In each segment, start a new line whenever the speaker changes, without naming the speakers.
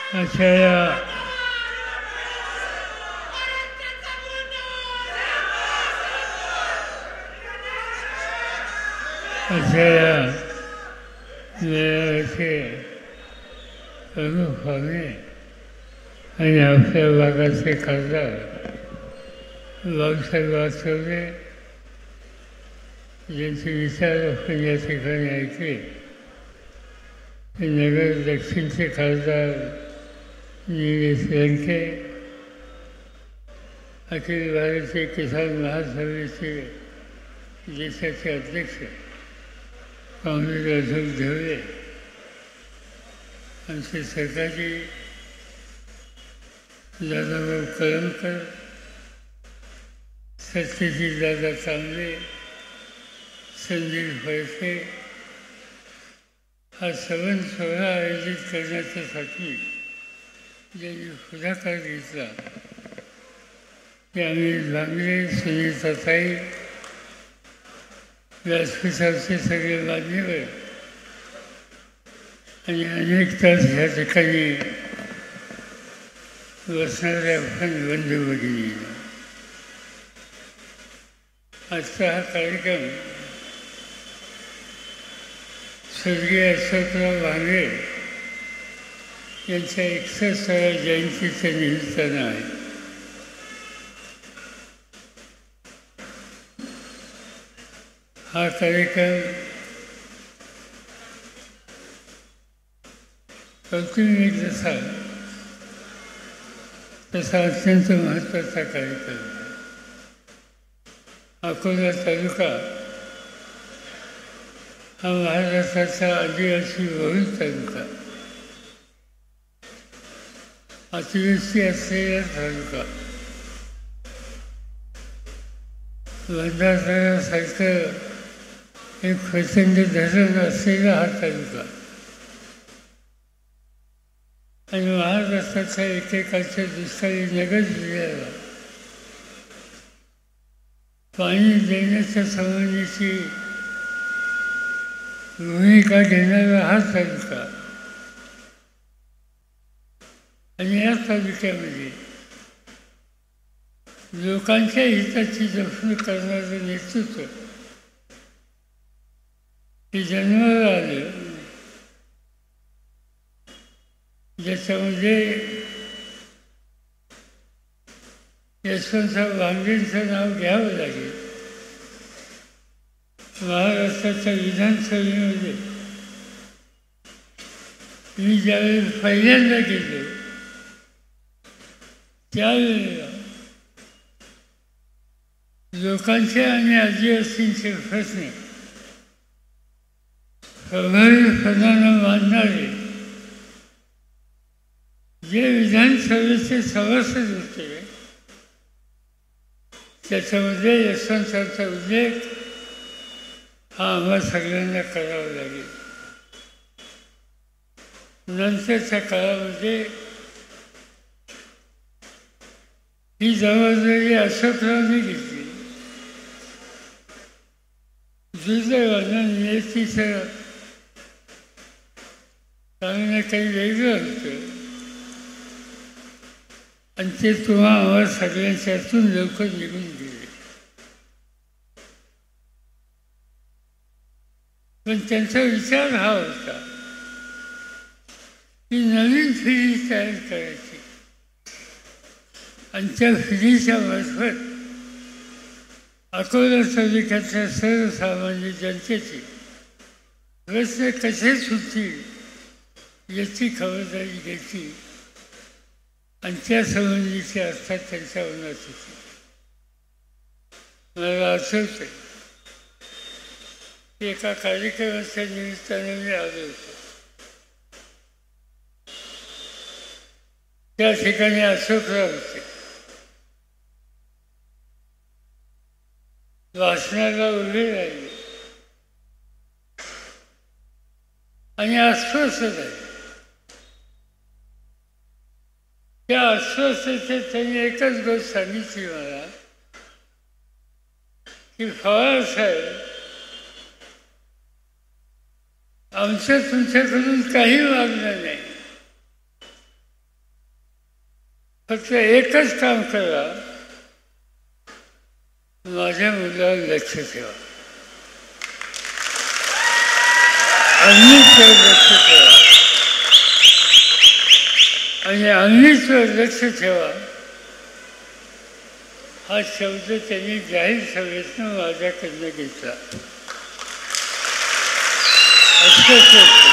अशा या वेळाचे अनुभावे आणि आपल्या भागाचे खासदार भाऊसाहेब वास्तवले ज्यांचे विचार आपण या ठिकाणी ऐकले, नगर दक्षिणचे खासदार निलेश लंके, अखिल भारतीय किसान महासभेचे देशाचे अध्यक्ष काँग्रेस अध्यक्ष ढवळे, आमचे सरकारी दादाभाऊ कळमकर, सत्यजित दादा कांबळे, संदीप फळके, हा सवन सोहळा आयोजित करण्याच्यासाठी ज्यांनी पुढाकार घेतला ते अमित भांगरे, सुनीता ताई, व्यासपीठाचे सगळे मान्यवर आणि अनेक तास ह्या ठिकाणी बसणाऱ्या बंधू भगिनी, आजचा हा कार्यक्रम स्वर्गीय अशोकराव भांगरे यांच्या 61व्या जयंतीच्या निमित्तानं आहे. हा कार्यक्रम कौटुंबिक तसा अत्यंत महत्त्वाचा कार्यक्रम. अकोला तालुका हा महाराष्ट्राचा आदिवासी बहुल तालुका, अतिवृष्टी असलेला तालुका, भंडारदऱ्यासारखं एक प्रचंड धरण असलेला हा तालुका आणि महाराष्ट्राच्या एकेकाच्या दुष्काळी नगर जिल्ह्याला पाणी देण्याच्या संबंधीची भूमिका घेणारा हा तालुका आणि या तालुक्यामध्ये लोकांच्या हिताची जपणूक करणारं नेतृत्व हे जन्माला आलं, ज्याच्यामध्ये यशवंतराव भांगरेंचं नाव घ्यावं लागेल. महाराष्ट्राच्या विधानसभेमध्ये मी ज्यावेळी पहिल्यांदा गेलो त्यावेळेला लोकांचे आणि आदिवासींचे प्रश्न प्रभावीपणानं मांडणारे जे विधानसभेचे सभासद होते त्याच्यामध्ये यशवंतरावचा उल्लेख हा आम्हा सगळ्यांना करावा लागेल. नंतरच्या काळामध्ये ही जबाबदारी अशोकरावने घेतली. दुर्दैवानं नियतीचं काही काही वेगळं होतं आणि ते तुम्हा आम्हा सगळ्यांच्यातून लवकर निघून गेले. पण त्यांचा विचार हा होता की नवीन पिढी तयार करायची आणि त्या पिढीच्या मार्फत अकोला तालुक्याच्या सर्वसामान्य जनतेचे प्रश्न कसे सुटतील याची खबरदारी घ्यायची आणि त्या संबंधीची अर्थात त्यांच्या मनात होती. मला आठवतं की एका कार्यक्रमाच्या निमित्तानं मी आलो होतो. त्या ठिकाणी अशोकराव होते. भाषणाला उभे राहिले आणि आश्वस्त झाले. त्या आश्वस्तेचे त्यांनी एकच गोष्ट सांगितली मला की पवार साहेब, आमचं तुमच्याकडून काही मागणं नाही, फक्त एकच काम करा, माझ्या मुलावर लक्ष ठेवा, अग्नीचं लक्ष ठेवा आणि अग्नीचं लक्ष ठेवा हा शब्द त्यांनी जाहीर सभेतनं माझ्याकडनं घेतला. असंच होतं,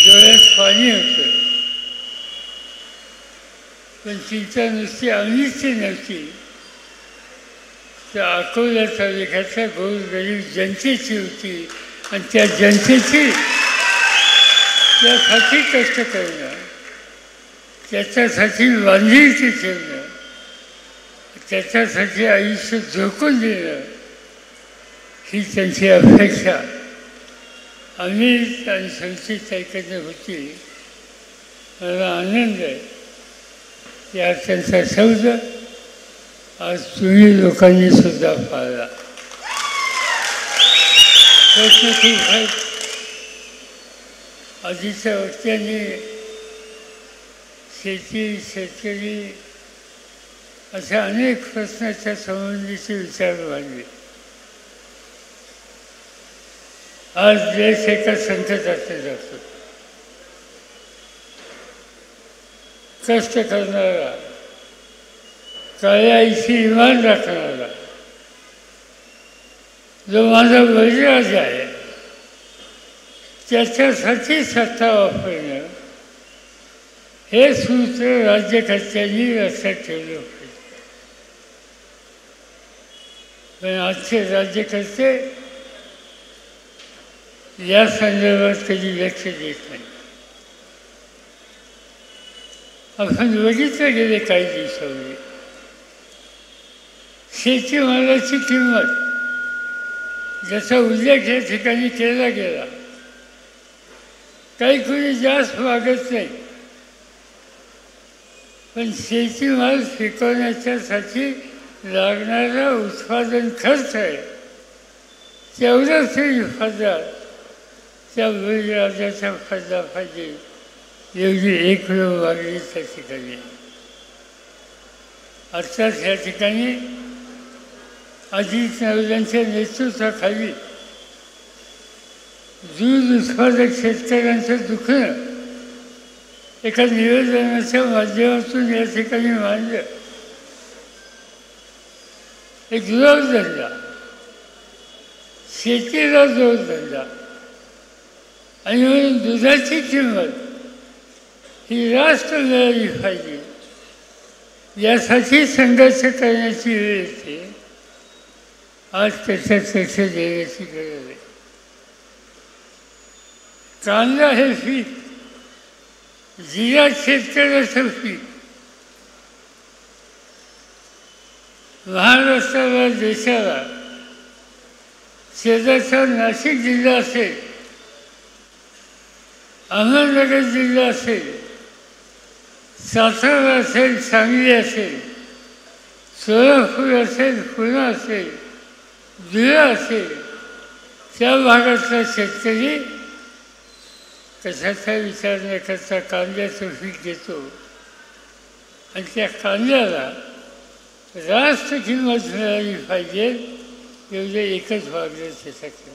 डोळ्यात पाणी होतं, पण चिंता नुसती अग्नीची नव्हती, त्या अकोला तालुक्याच्या गोरगरीब जनतेची होती आणि त्या जनतेची त्यासाठी कष्ट करणं, त्याच्यासाठी बांधिलकी ठेवणं, त्याच्यासाठी आयुष्य झोकून देणं ही त्यांची अपेक्षा अमित आणि संचित ऐकणं होती. मला आनंद आहे या त्यांचा शब्द आज तुम्ही लोकांनी सुद्धा पाळला. प्रश्न खूप आहेत. आधीच्या वक्त्यांनी शेती, शेतकरी अशा अनेक प्रश्नाच्या संबंधीचे विचार मांडले. आज देश एका संकटात जातो. कष्ट करणारा, काळ्याईशी इमान राखणारा जो माझा बळीराजा आहे त्याच्यासाठी सत्ता वापरणं हे सूत्र राज्यकर्त्यांनी लक्षात ठेवलं पाहिजे. पण आजचे राज्यकर्ते या संदर्भात कधी लक्ष देत नाही. आपण बघितलं गेले काही दिवसांनी शेतीमालाची किंमत ज्याचा उल्लेख या ठिकाणी केला गेला, काही कोणी जास्त मागत नाही, पण शेतीमाल पिकवण्याच्यासाठी लागणारा उत्पादन खर्च आहे तेवढंच हिफाजत त्या बळीराजाच्या फायदा पाहिजे एवढी एक मागणी त्या ठिकाणी. अर्थात ह्या ठिकाणी अजित नवल्यांच्या नेतृत्वाखाली दूध उत्पादक शेतकऱ्यांचं दुखणं एका निवेदनाच्या माध्यमातून या ठिकाणी मांडलं. एक जोडधंदा, शेतीला जोडधंदा आणि म्हणून दुधाची किंमत ही रास्त मिळाली पाहिजे यासाठी संघर्ष करण्याची वेळ येते. आज त्याच्यात लक्ष देण्याची गरज आहे. कांदा हे पीक जिल्ह्यात शेतकऱ्याचं पीक महाराष्ट्राला, देशाला शेजारचा नाशिक जिल्हा असेल, अहमदनगर जिल्हा असेल, सातारा असेल, सांगली असेल, सोलापूर असेल, पुणे असेल, धुळे असेल, त्या भागातला शेतकरी कशाचा विचार न करता कांद्याचं पीक घेतो आणि त्या कांद्याला रास्त किंमत मिळाली पाहिजे एवढं एकच मागणं त्याच्याकडे.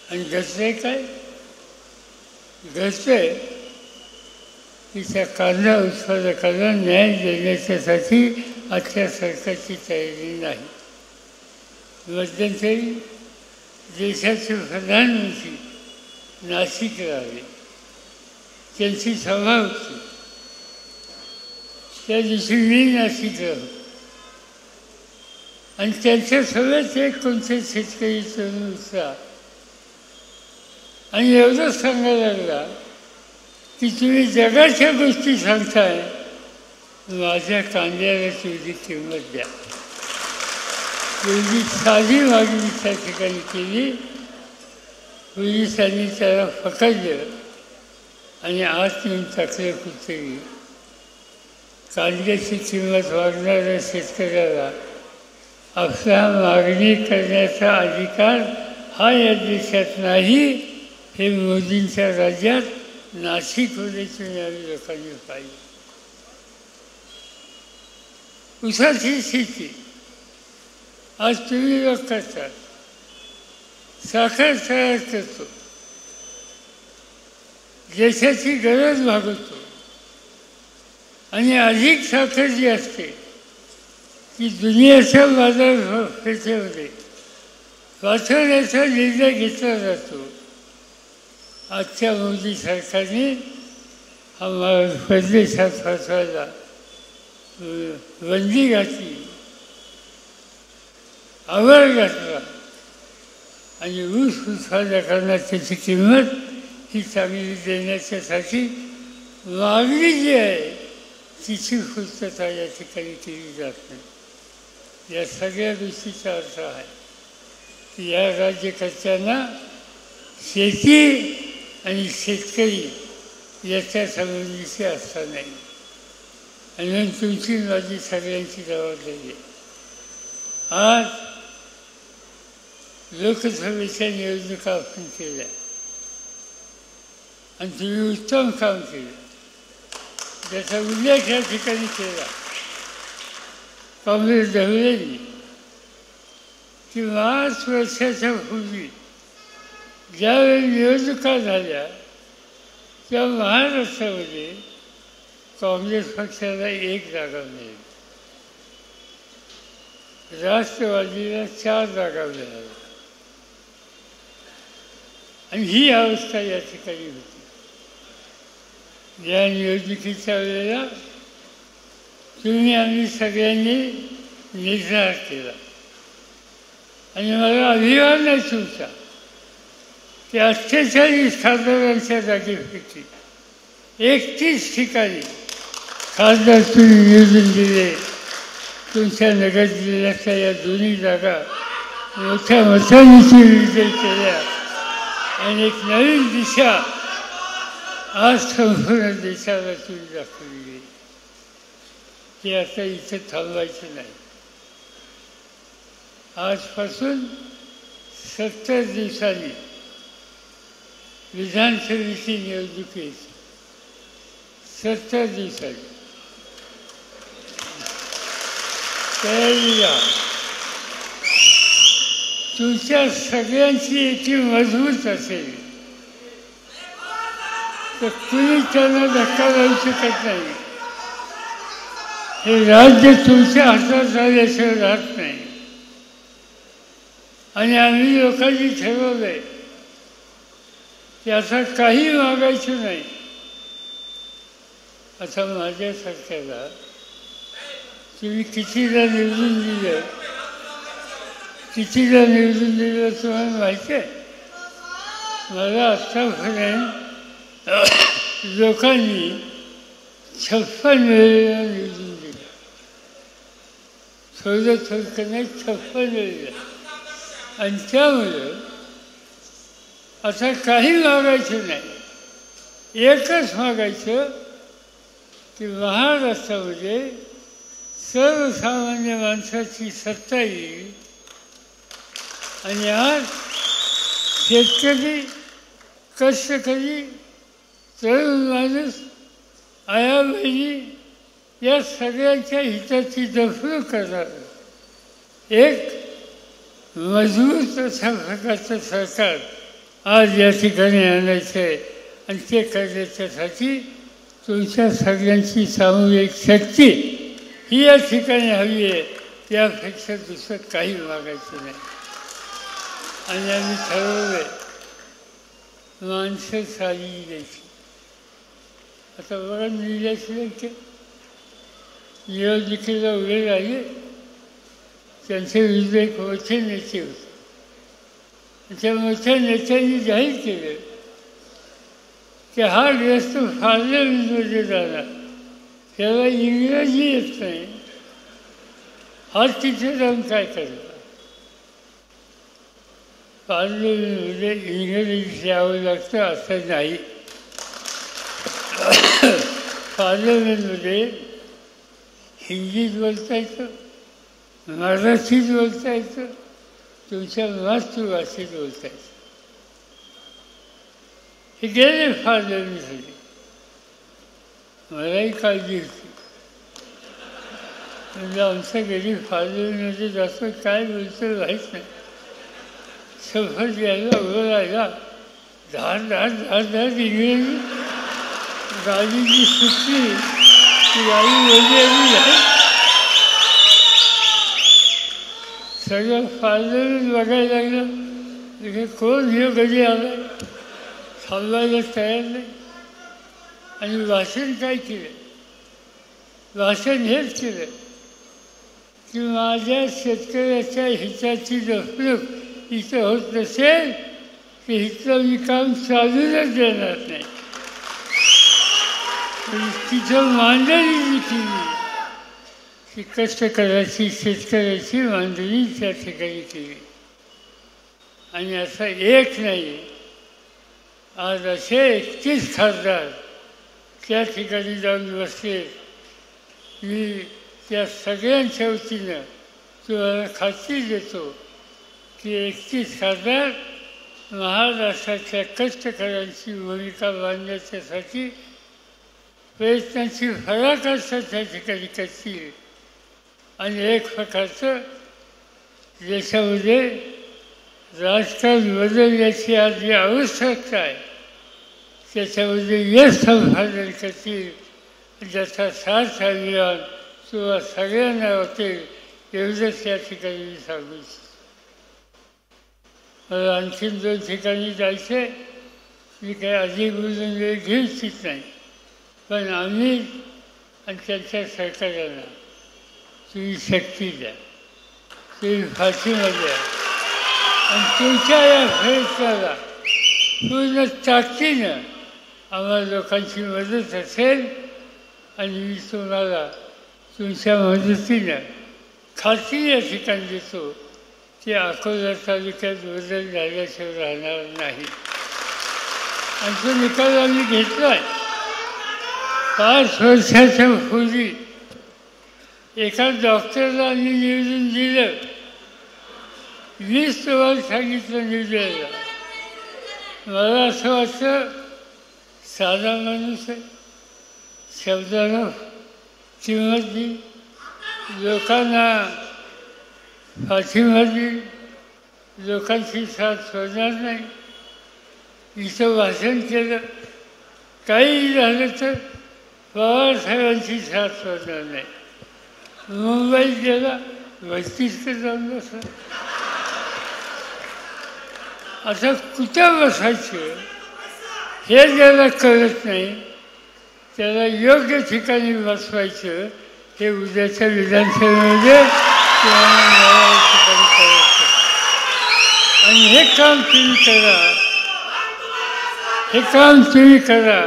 आणि घडतंय काय? घडतंय की त्या कांदा उत्पादकाला न्याय देण्याच्यासाठी आजच्या सरकारची तयारी नाही. मध्यंतरी देशाचे प्रधानमंत्री नाशिकला आले, त्यांची सभा होती. त्या दिवशी मी नाशिकला होतो आणि त्यांच्या सभेत एक कोणते शेतकरी तरुण होता आणि एवढंच सांगायला लागला की तुम्ही जगाच्या गोष्टी सांगताय, माझ्या कांद्याला तेवढी किंमत द्या. एवढी साधी मागणी त्या ठिकाणी केली. पोलिसांनी त्याला पकडलं आणि आत नेऊन टाकलं कुठेही. कांद्याची किंमत वाढणाऱ्या शेतकऱ्याला आपला मागणी करण्याचा अधिकार हा या देशात नाही, हे मोदींच्या राज्यात नाशिकमध्ये तुम्ही लोकांनी पाहिजे. ऊसाची शेती आज तुम्ही लोक करतात. साखर तयार करतो, देशाची गरज भागवतो आणि अधिक साखर जी असते ती दुनियाच्या बाजारपेठेमध्ये वाचवण्याचा निर्णय घेतला जातो. आजच्या मोदी सरकारने हा परदेशात फसवायला बंदी घातली, आवर घातला आणि ऊस उत्पादकांना त्याची किंमत ही चांगली देण्याच्यासाठी मागणी जी आहे तिची पूर्तता या ठिकाणी केली जात नाही. या सगळ्या गोष्टीचा अर्थ आहे की या राज्यकर्त्यांना शेती आणि शेतकरी याच्या संबंधीची आस्था नाही. आणि तुमची माझी सगळ्यांची जबाबदारी आहे. आज लोकसभेच्या निवडणुका आपण केल्या आणि तुम्ही उत्तम काम केलं, ज्याचा उल्लेख या ठिकाणी केला काँग्रेस ढवळेंनी की 5 वर्षाच्या पूर्वी ज्यावेळी निवडणुका झाल्या तेव्हा महाराष्ट्रामध्ये काँग्रेस पक्षाला 1 जागा मिळाली, राष्ट्रवादीला 4 जागा मिळाल्या आणि ही अवस्था या ठिकाणी होती. या निवडणुकीच्या वेळेला तुम्ही आम्ही सगळ्यांनी निर्धार केला आणि मला अभिमान आहे तुमचा की 48 खासदारांच्या जागेपैकी 31 ठिकाणी खासदार तुम्ही निवडून दिले. तुमच्या नगर जिल्ह्याच्या या दोन्ही जागा मोठ्या मतांनी विजय केल्या आणि एक नवीन दिशा आज संपूर्ण देशाला तुम्ही दाखवली गेली. ते आता इथे थांबवायचं नाही. आजपासून 70 दिवसांनी विधानसभेची निवडणूक येते. 70 दिवसांनी तयारीला तुमच्या सगळ्यांची एकी मजबूत असेल तर कुणी त्यांना धक्का लावू शकत नाही. हे राज्य तुमच्या हातात झाल्याशिवाय राहत नाही. आणि आम्ही लोकांनी ठरवलं आहे की आता काही मागायचं नाही. आता माझ्या सरकारला तुम्ही कितीदा निवडून दिलं, तुम्हाला माहिती आहे. मला आत्तापर्यंत लोकांनी 56 वेळेला निवडून दिलं. थोडं नाही, 56 वेळेला. आणि त्यामुळं आता काही मागायचं नाही. एकच मागायचं की महाराष्ट्रामध्ये सर्वसामान्य माणसाची सत्ता येईल आणि आज शेतकरी, कष्टकरी, तरुण माणूस, आया बहिणी या सगळ्यांच्या हिताची जपणूक करणार एक मजबूत अशा प्रकारचं सरकार आज या ठिकाणी आणायचं आहे. आणि ते करण्याच्यासाठी तुमच्या सगळ्यांची सामूहिक शक्ती ही या ठिकाणी हवी आहे. यापेक्षा दुसरं काही मागायचं नाही. आणि आम्ही ठरवलं आहे माणसं साधी द्यायची. आता बघा निवडणुकीला निवडणुकीला उभे राहिले, त्यांचे विरुद्ध एक मोठे नेते होते. त्या मोठ्या नेत्यांनी जाहीर केलं की हा ग्रस्त पार्लमेंटमध्ये जाणार, त्याला इंग्रजी येत नाही, हा तिथे जाऊन काय करणार. पार्लमेंटमध्ये इंग्रजी यावं लागतं असं नाही. पार्लमेंटमध्ये हिंदीत बोलता येतं, मराठीत बोलता येतं, तुमच्या मातृभाषेत बोलता येतं. हे गेले फार जमीसाठी. मलाही काळजी होती. म्हणजे आमच्या घरी फादर जास्त काय बोलतं माहीत नाही. सफर यायला उभं राहिला, धाड धाड धाड धाड इंग्रजी गाडी जी सुटली ती गाडी वगैरे आहे. सगळं फादरच बघायला लागलं, कोण हे कधी आला, थांबायला तयार नाही. आणि भाषण काय केलं? भाषण हेच केलं की माझ्या शेतकऱ्याच्या हिताची जपणूक इथं होत नसेल की इथलं मी काम चालूनच देणार नाही. तिथं मांडणी केली की कष्टकऱ्याची शेतकऱ्याची मांडणी त्या ठिकाणी केली. आणि असं एक नाही, आज असे 31 खासदार त्या ठिकाणी जाऊन बसले. मी त्या सगळ्यांच्या वतीनं तुम्हाला खात्री देतो की 31 खासदार महाराष्ट्राच्या कष्टकऱ्यांची भूमिका बांधण्याच्यासाठी प्रयत्नांची पराकाष्ठा त्या ठिकाणी करतील. आणि एक प्रकारचं देशामध्ये राजकारण बदलण्याची आज जी आवश्यकता आहे त्याच्यामध्ये यश संपादन करतील. ज्याचा सार्थ अभिमान किंवा सगळ्यांना होते एवढंच या ठिकाणी मी सांगू इच्छितो. मला आणखीन 2 ठिकाणी जायचं आहे. मी काही अधिक बोलून वेळ घेऊ इच्छित नाही. पण आम्ही आणि त्यांच्या सरकारांना तुम्ही शक्ती द्या, तुम्ही फाशीमा द्या. आणि तुमच्या या प्रयत्नाला पूर्ण ताकदीनं आम्हाला लोकांची मदत असेल. आणि मी तुम्हाला तुमच्या मदतीनं खात्री या ठिकाणी देतो की अकोला तालुक्यात बदल झाल्याशिवाय राहणार नाही. आणि तो निकाल आम्ही घेतला आहे. 5 वर्षाच्या पूर्वी एका डॉक्टरला आम्ही निवडून दिलं. 20 तुम्हाला सांगितलं निवडायला. मला असं वाटतं साधा माणूस आहे, शब्दाला किंमत दिली, लोकांना पाठिंबा दिली, लोकांची साथ सोडणार नाही. इथं भाषण केलं, काही झालं तर पवारसाहेबांची साथ सोडणार नाही. मुंबईत गेला, वस्तीत जाऊन बसला. आता कुठं बसायचं हे ज्याला कळत नाही त्याला योग्य ठिकाणी बसवायचं हे उद्याच्या विधानसभेमध्ये ठिकाणी करायचं. आणि हे काम तुम्ही करा.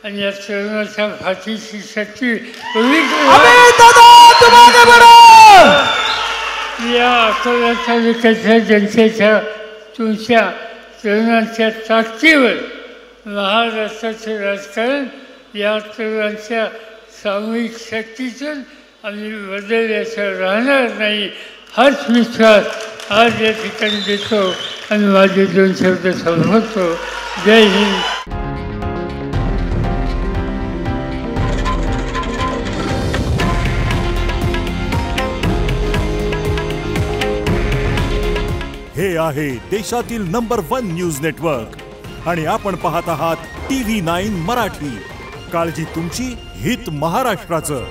आणि या तरुणाच्या फाशीची शक्ती या अकोला तालुक्याच्या जनतेच्या तुमच्या तरुणांच्या ताकदीवर महाराष्ट्राचं राजकारण या तरुणांच्या सामूहिक शक्तीतून आम्ही बदलल्याचं राहणार नाही. हाच विश्वास आज या ठिकाणी देतो आणि माझे 2 शब्द संपवतो. जय हिंद.
हे आहे देशातील नंबर 1 न्यूज नेटवर्क आणि आपण पाहत आहात TV9 मराठी. काळजी तुमची, हित महाराष्ट्राचं.